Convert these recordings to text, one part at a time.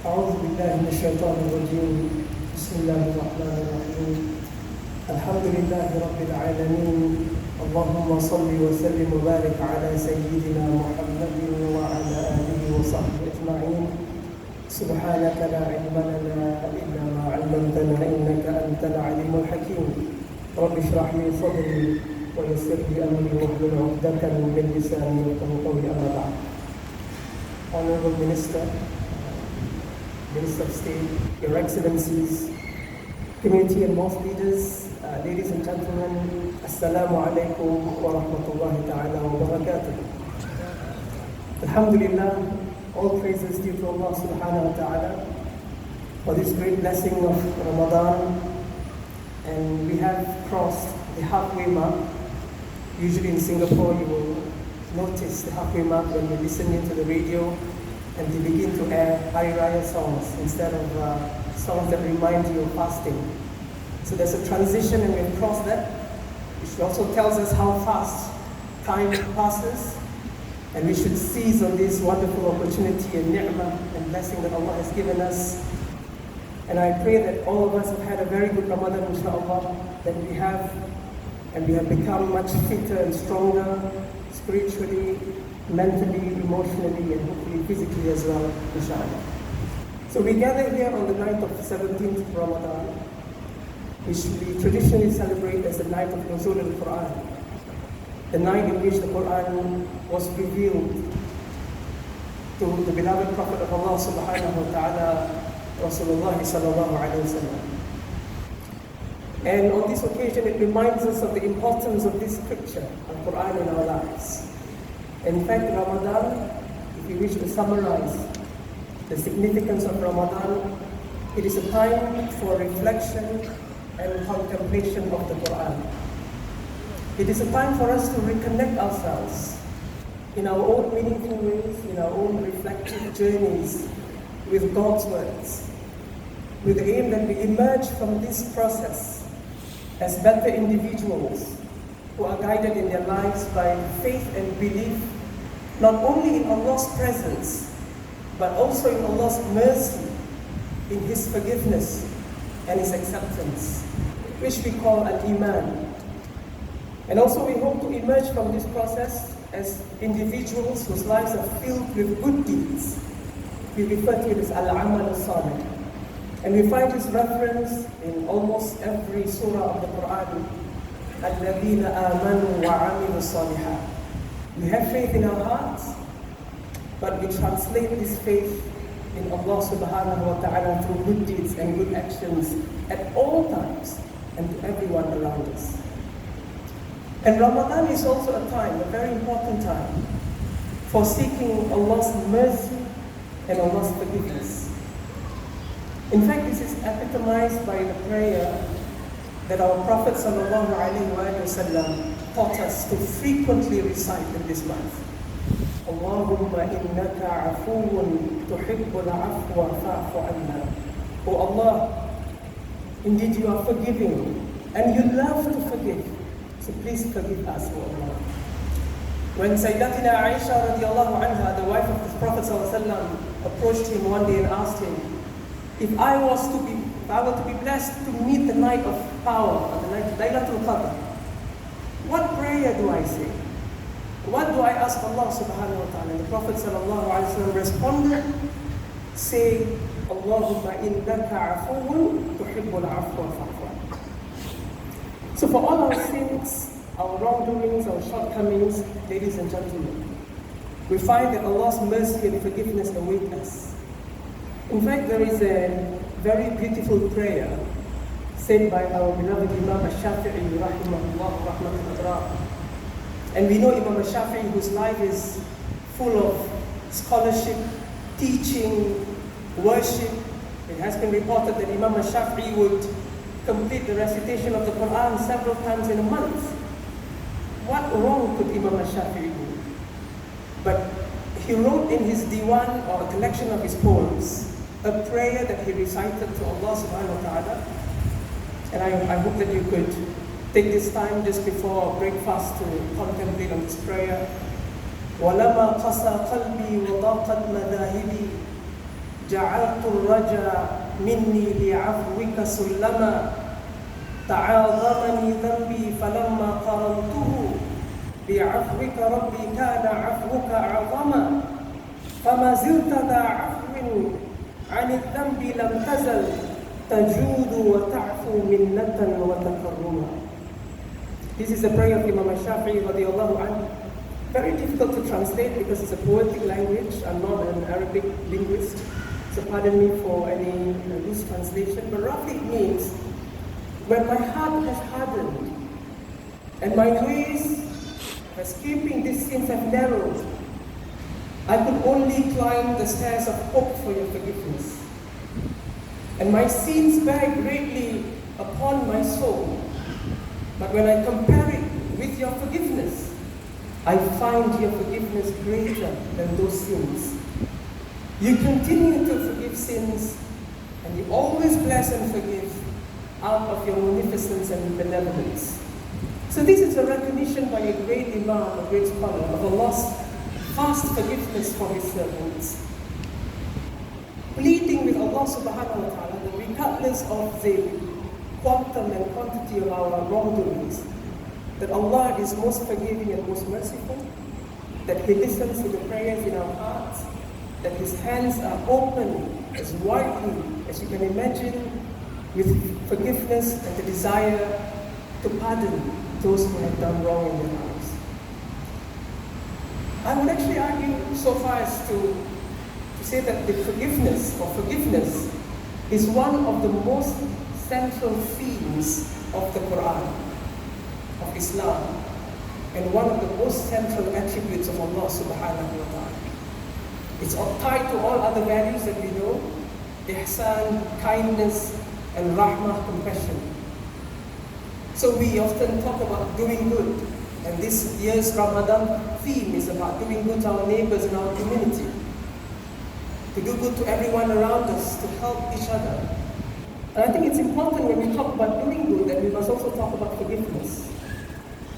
أعوذ بالله من الشيطان الرجيم. بسم الله الرحمن الرحيم. الحمد لله رب العالمين. اللهم صل وسلم وبارك على سيدنا محمد وعلى آله وصحبه أجمعين. سبحانك لا علم لنا إلا ما علمتنا إنك أنت العليم الحكيم. رب اشرح لي صدري ويسر لي أمري واحلل عقدة من لساني يفقهوا قولي. أما بعد. Honorable Minister, Minister of State, Your Excellencies, community and mosque leaders, ladies and gentlemen, Assalamu alaikum wa rahmatullahi ta'ala wa barakatuh. Alhamdulillah, all praises due to Allah subhanahu wa ta'ala for this great blessing of Ramadan. And we have crossed the halfway mark. Usually in Singapore you will notice the halfway mark when you listen into the radio and they begin to air Hari Raya songs instead of songs that remind you of fasting. So there's a transition and we've crossed that, which also tells us how fast time passes, and we should seize on this wonderful opportunity and ni'mah and blessing that Allah has given us. And I pray that all of us have had a very good Ramadan, inshaAllah, that we have become much fitter and stronger, spiritually, mentally, emotionally, and hopefully physically as well, inshallah. So we gather here on the night of the 17th of Ramadan, which we traditionally celebrate as the night of Nuzul al-Quran, the night in which the Quran was revealed to the beloved Prophet of Allah subhanahu wa ta'ala, Rasulullah sallallahu alayhi wa sallam. And on this occasion, it reminds us of the importance of this scripture, the Quran, in our lives. In fact, Ramadan, if you wish to summarize the significance of Ramadan, it is a time for reflection and contemplation of the Quran. It is a time for us to reconnect ourselves in our own meaningful ways, in our own reflective journeys with God's words, with the aim that we emerge from this process as better individuals who are guided in their lives by faith and belief, not only in Allah's presence, but also in Allah's mercy, in His forgiveness and His acceptance, which we call al-Iman. And also we hope to emerge from this process as individuals whose lives are filled with good deeds. We refer to it as al-Amal al-Salih. And we find this reference in almost every surah of the Quran. الَّذِينَ آمَنُوا وَعَمِلُوا الصَّالِحَاتِ. We have faith in our hearts, but we translate this faith in Allah subhanahu wa ta'ala through good deeds and good actions at all times and to everyone around us. And Ramadan is also a time, a very important time, for seeking Allah's mercy and Allah's forgiveness. In fact, this is epitomized by the prayer that our Prophet sallallahu alaihi wasallam taught us to frequently recite in this month. Allahumma innaka afuwun tuhibbul afwa fa'fu anna. Oh Allah, indeed you are forgiving and you love to forgive. So please forgive us, O Allah. When Sayyidatina Aisha radiallahu anha, the wife of the Prophet sallallahu alaihi wasallam, approached him one day and asked him, if I were to be blessed to meet the night of power, or the night of Laylatul Qadr, what prayer do I say? What do I ask Allah subhanahu wa ta'ala? And the Prophet sallallahu alaihi wasallam responded, say, Allahumma innaka afuwun tuhibbul afwa fa'fu anna. So for all our sins, our wrongdoings, our shortcomings, ladies and gentlemen, we find that Allah's mercy and forgiveness await us. In fact, there is a very beautiful prayer said by our beloved Imam al-Shafi'i rahimahullah rahmatullahi. And we know Imam al-Shafi'i, whose life is full of scholarship, teaching, worship. It has been reported that Imam al-Shafi'i would complete the recitation of the Quran several times in a month. What wrong could Imam al-Shafi'i do? But he wrote in his diwan, or a collection of his poems, a prayer that he recited to Allah subhanahu wa ta'ala. And I hope that you could take this time just before breakfast to contemplate on this prayer. وَلَمَا قَسَى قَلْبِي وَضَاقَتْ مَذَاهِبِي جعلت الرجا مني لعفوك سلما تعاظمني ذنبي فلما قرنته بعفوك ربي كان عفوك أعظما فما زلت ذا عفو عن الذنب لم تزل تجود وتعفو منة وتكرما. This is the prayer of Imam Shafi'i radiallahu anhu. Very difficult to translate because it's a poetic language. I'm not an Arabic linguist, so pardon me for any loose translation. But roughly it means, when my heart has hardened and my ways of escaping these sins have narrowed, I could only climb the stairs of hope for your forgiveness. And my sins bear greatly upon my soul. But when I compare it with your forgiveness, I find your forgiveness greater than those sins. You continue to forgive sins, and you always bless and forgive out of your munificence and benevolence. So this is a recognition by a great Imam, a great scholar, of Allah's vast forgiveness for His servants. Pleading with Allah subhanahu wa ta'ala that regardless of the quantum and quantity of our wrongdoings, that Allah is most forgiving and most merciful, that He listens to the prayers in our hearts, that His hands are open as widely as you can imagine with forgiveness and the desire to pardon those who have done wrong in their lives. I would actually argue so far as to say that the forgiveness is one of the most central themes of the Quran, of Islam, and one of the most central attributes of Allah subhanahu wa ta'ala. It's tied to all other values that we know: ihsan, kindness, and rahmah, compassion. So we often talk about doing good, and this year's Ramadan theme is about doing good to our neighbors in our community, to do good to everyone around us, to help each other. And I think it's important when we talk about doing good that we must also talk about forgiveness.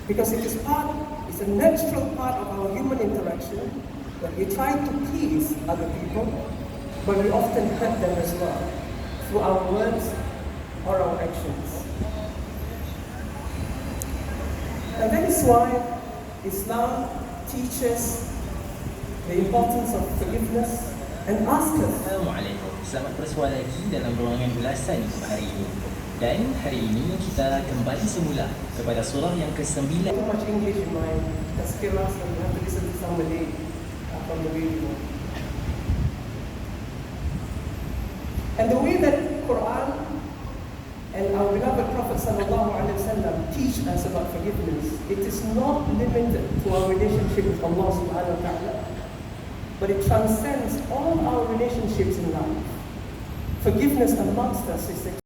Because it's a natural part of our human interaction that we try to please other people, but we often hurt them as well, through our words or our actions. And that is why Islam teaches the importance of forgiveness and asks us. Assalamualaikum. Selamat bersua lagi dalam ruangan ulasan hari ini. Dan hari ini kita kembali semula kepada surah yang ke-9. So much English in my tazkirah, so you have to listen to somebody from the radio. And the way that Quran and our beloved Prophet sallallahu alaihi wasallam teach us about forgiveness, it is not limited to our relationship with Allah subhanahu wa ta'ala, but it transcends all our relationships in life. Forgiveness amongst us is